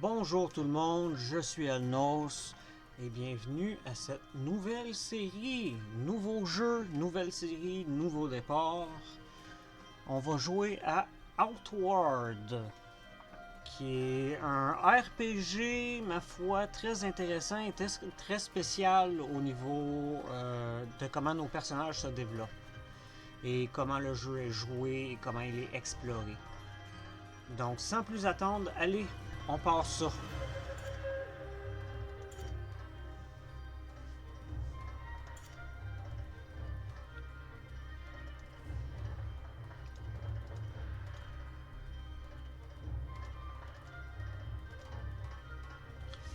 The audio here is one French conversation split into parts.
Bonjour tout le monde, je suis Alnos et bienvenue à cette nouvelle série. Nouveau jeu, nouvelle série, nouveau départ. On va jouer à Outward, qui est un RPG, ma foi, très intéressant et très spécial au niveau de comment nos personnages se développent et comment le jeu est joué et comment il est exploré. Donc sans plus attendre, allez, on part ça.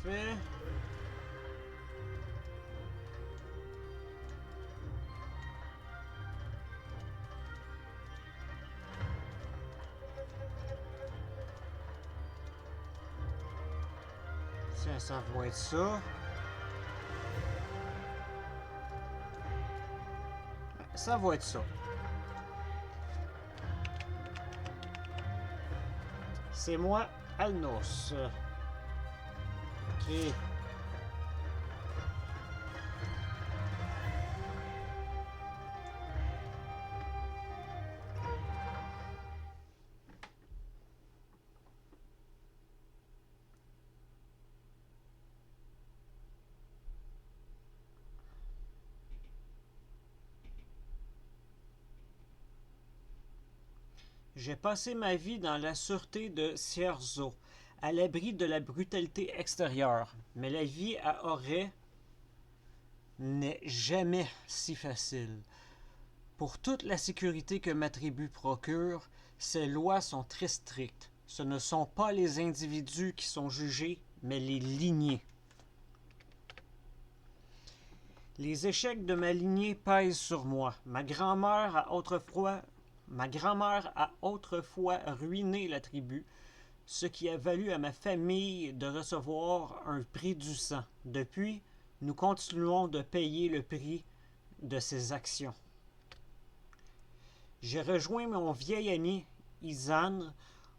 Fait. Tiens, ça va être ça. Ça va être ça. C'est moi, Alnos. Ok. J'ai passé ma vie dans la sûreté de Cierzo, à l'abri de la brutalité extérieure. Mais la vie à Auray n'est jamais si facile. Pour toute la sécurité que ma tribu procure, ces lois sont très strictes. Ce ne sont pas les individus qui sont jugés, mais les lignées. Les échecs de ma lignée pèsent sur moi. Ma grand-mère a autrefois ruiné la tribu, ce qui a valu à ma famille de recevoir un prix du sang. Depuis, nous continuons de payer le prix de ces actions. J'ai rejoint mon vieil ami Izan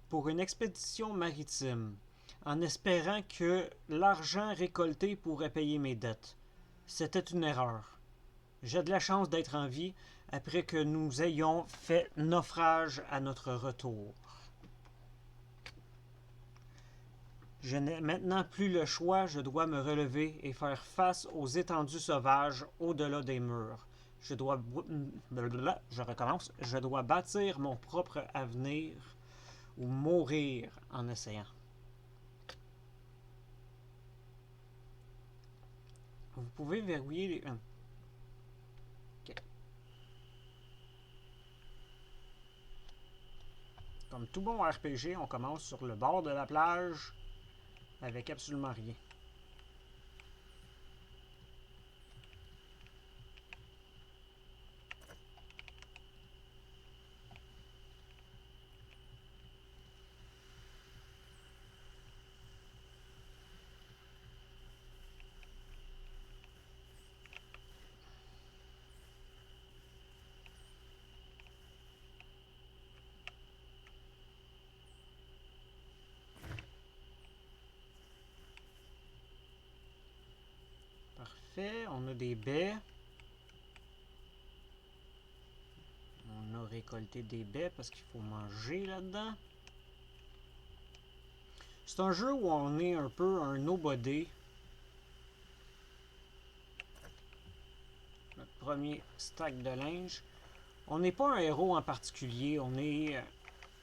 pour une expédition maritime, en espérant que l'argent récolté pourrait payer mes dettes. C'était une erreur. J'ai de la chance d'être en vie après que nous ayons fait naufrage à notre retour. Je n'ai maintenant plus le choix, je dois me relever et faire face aux étendues sauvages au-delà des murs. Je recommence. Je dois bâtir mon propre avenir ou mourir en essayant. Vous pouvez verrouiller les... Okay. Comme tout bon RPG, on commence sur le bord de la plage avec absolument rien. Parfait, on a des baies. On a récolté des baies parce qu'il faut manger là-dedans. C'est un jeu où on est un peu un nobody. Notre premier stack de linge. On n'est pas un héros en particulier, on est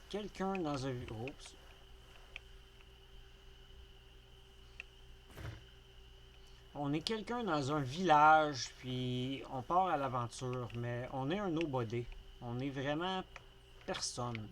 quelqu'un dans un... Oups. On est quelqu'un dans un village, puis on part à l'aventure, mais on est un nobody. On est vraiment personne.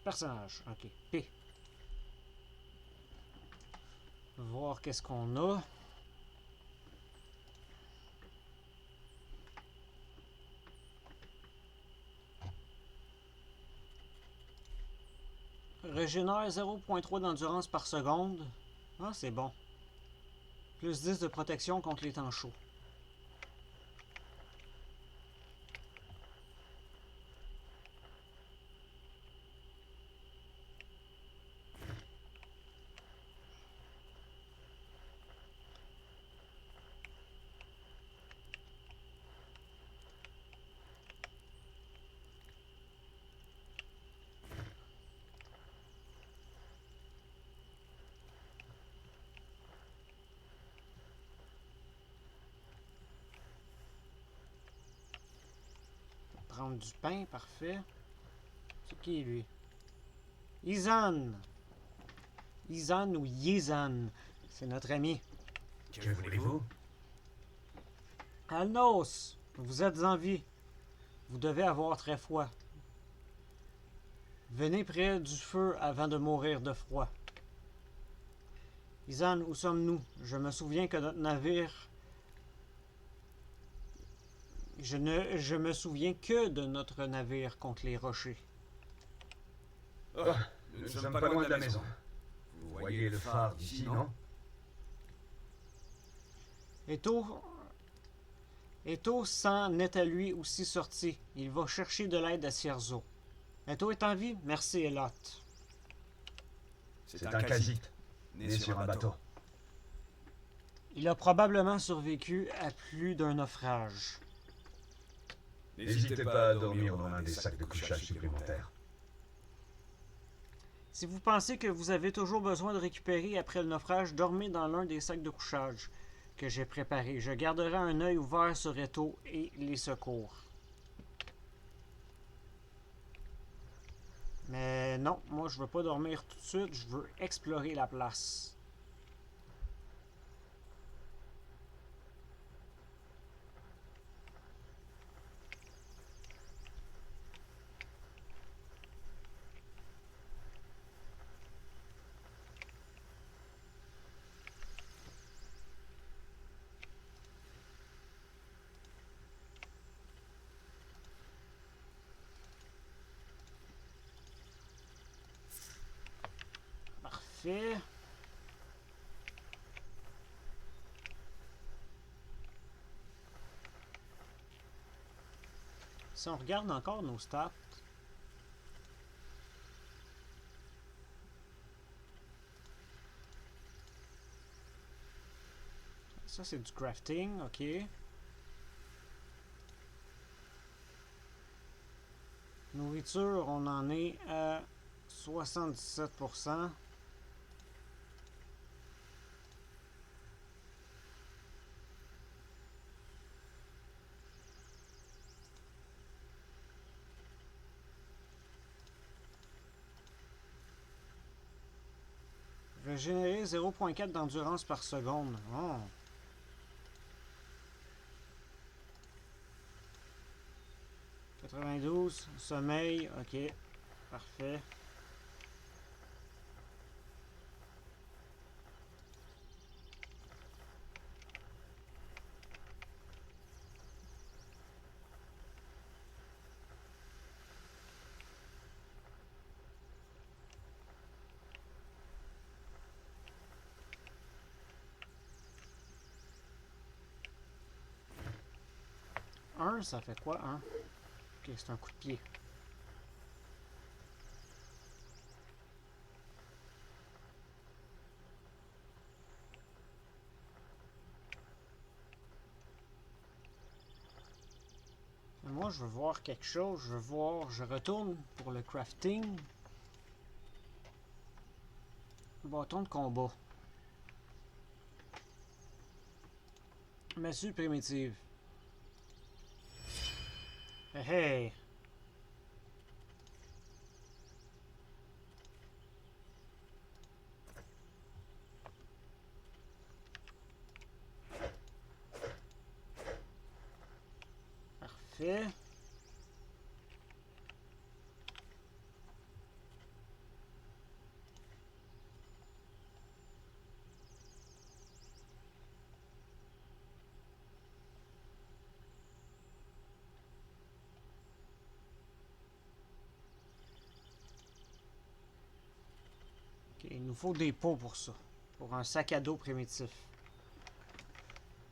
Personnage. Ok. P. Voir qu'est-ce qu'on a. Régénère 0.3 d'endurance par seconde. Ah, c'est bon. Plus 10 de protection contre les temps chauds. Prendre du pain, parfait. C'est qui lui? Izan! Izan ou Yizan. C'est notre ami. Que voulez-vous? Alnos! Vous êtes en vie. Vous devez avoir très froid. Venez près du feu avant de mourir de froid. Izan, où sommes-nous? Je me souviens que notre navire... Je me souviens que de notre navire contre les rochers. Oh, nous ne sommes pas loin de la maison. Vous voyez le phare d'ici, non? Eto s'en est à lui aussi sorti. Il va chercher de l'aide à Cierzo. Eto est en vie? Merci, Elot. C'est un Kha'Zit, né sur un bateau. Il a probablement survécu à plus d'un naufrage. N'hésitez pas à dormir dans l'un des sacs de couchage supplémentaires. Si vous pensez que vous avez toujours besoin de récupérer après le naufrage, dormez dans l'un des sacs de couchage que j'ai préparés. Je garderai un œil ouvert sur Eto et les secours. Mais non, moi je veux pas dormir tout de suite, je veux explorer la place. Parfait. Si on regarde encore nos stats, ça c'est du crafting, ok. Nourriture, on en est à 77%. Régénérer 0.4 d'endurance par seconde. Oh. « 92, sommeil, ok, parfait. Un, ça fait quoi, un? Ok, c'est un coup de pied. Moi, je veux voir quelque chose. Je veux voir... Je retourne pour le crafting. Bâton de combat. Massue primitive. Hey, hey. Parfait. Ok, il nous faut des pots pour ça. Pour un sac à dos primitif.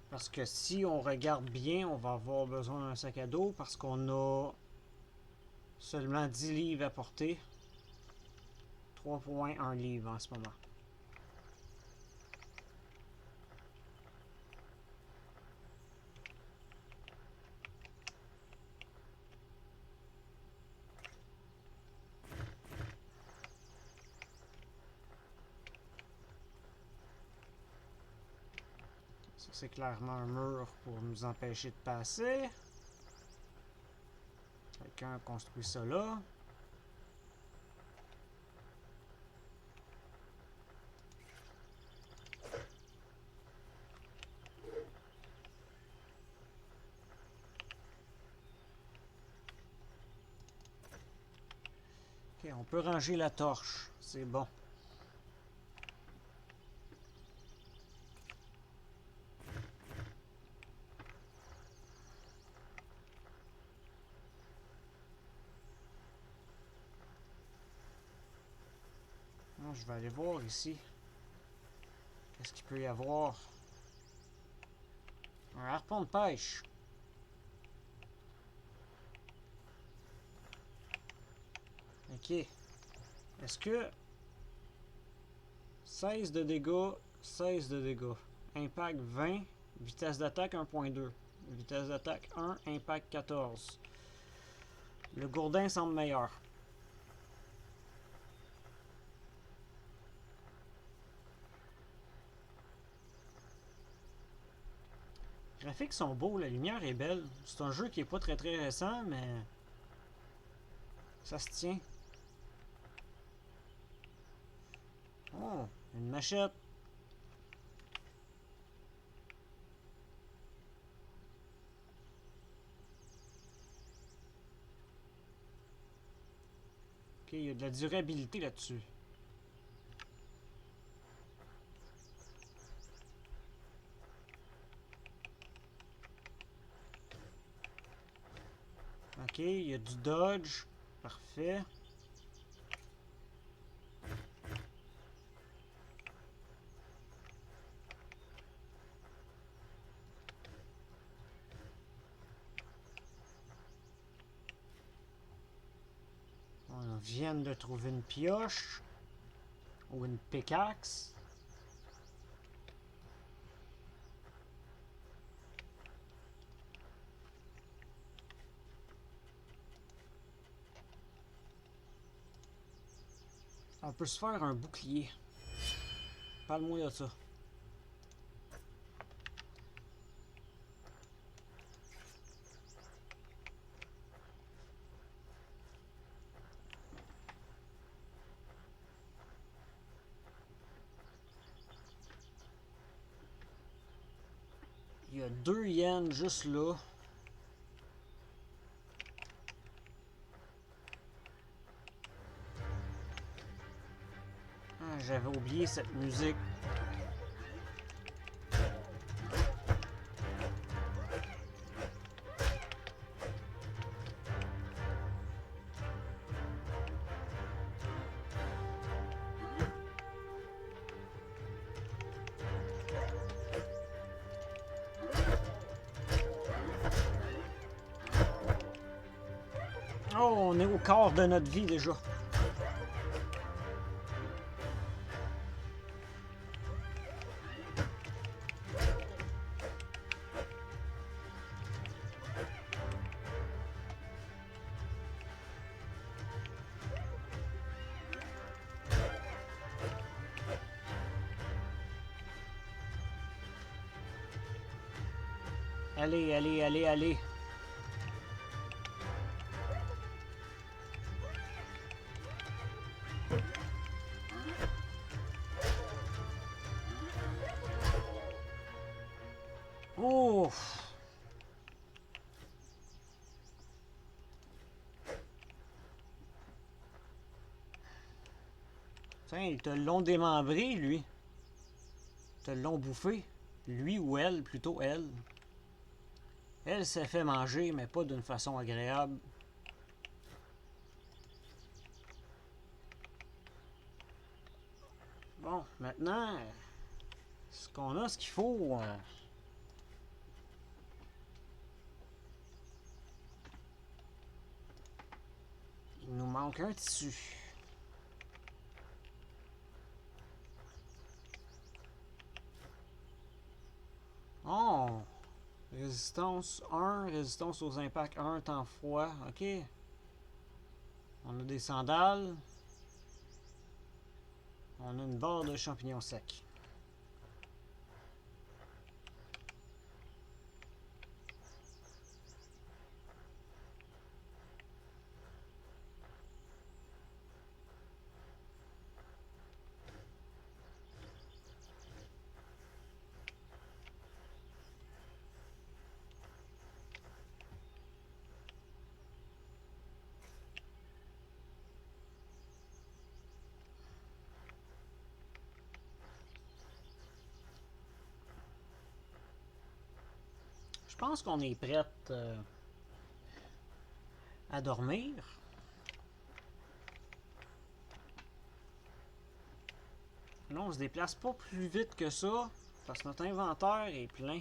Parce que si on regarde bien, on va avoir besoin d'un sac à dos parce qu'on a seulement 10 livres à porter. 3,1 livres en ce moment. Ça, c'est clairement un mur pour nous empêcher de passer. Quelqu'un a construit ça là. Ok, on peut ranger la torche. C'est bon. Je vais aller voir ici. Qu'est-ce qu'il peut y avoir? Un harpon de pêche. Ok. Est-ce que 16 de dégâts, 16 de dégâts. Impact 20, vitesse d'attaque 1.2. Vitesse d'attaque 1, impact 14. Le gourdin semble meilleur. Les graphiques sont beaux, la lumière est belle. C'est un jeu qui est pas très récent, mais ça se tient. Oh, une machette. Ok, il y a de la durabilité là-dessus. Ok, il y a du dodge. Parfait. On vient de trouver une pioche. Ou une pickaxe. On peut se faire un bouclier. Parle-moi de ça. Il y a 2 yens juste là. Ah, j'avais oublié cette musique. Oh, on est au quart de notre vie déjà. Allez, allez, allez, allez. Ouf. Tiens, ils te l'ont démembré, lui. Ils te l'ont bouffé. Lui ou elle, plutôt elle. Elle s'est fait manger, mais pas d'une façon agréable. Bon, maintenant, ce qu'on a, ce qu'il faut... il nous manque un tissu. Oh! Résistance 1, résistance aux impacts 1, temps froid. Ok. On a des sandales. On a une barre de champignons secs. Je pense qu'on est prête à dormir. Là, on se déplace pas plus vite que ça, parce que notre inventaire est plein.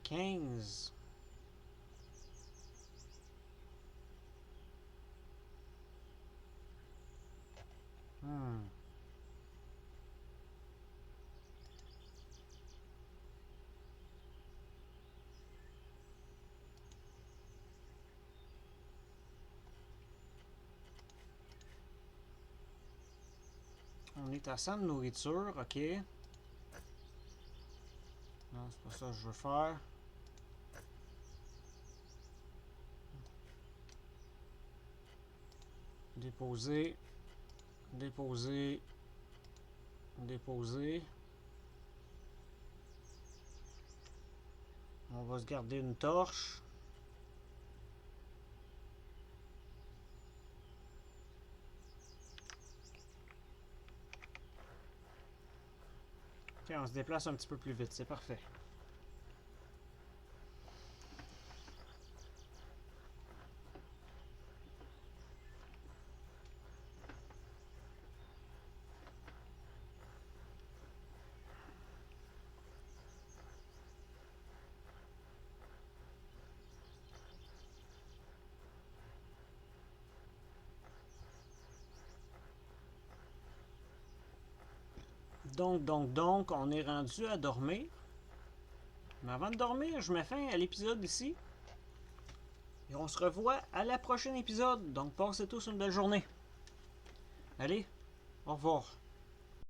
15. On est à 100 de nourriture, ok. Non, c'est pas ça que je veux faire. Déposer. Déposer. Déposer. On va se garder une torche. Ok, on se déplace un petit peu plus vite, c'est parfait. Donc, on est rendu à dormir. Mais avant de dormir, je mets fin à l'épisode ici. Et on se revoit à la prochaine épisode. Donc, passez tous une belle journée. Allez, au revoir.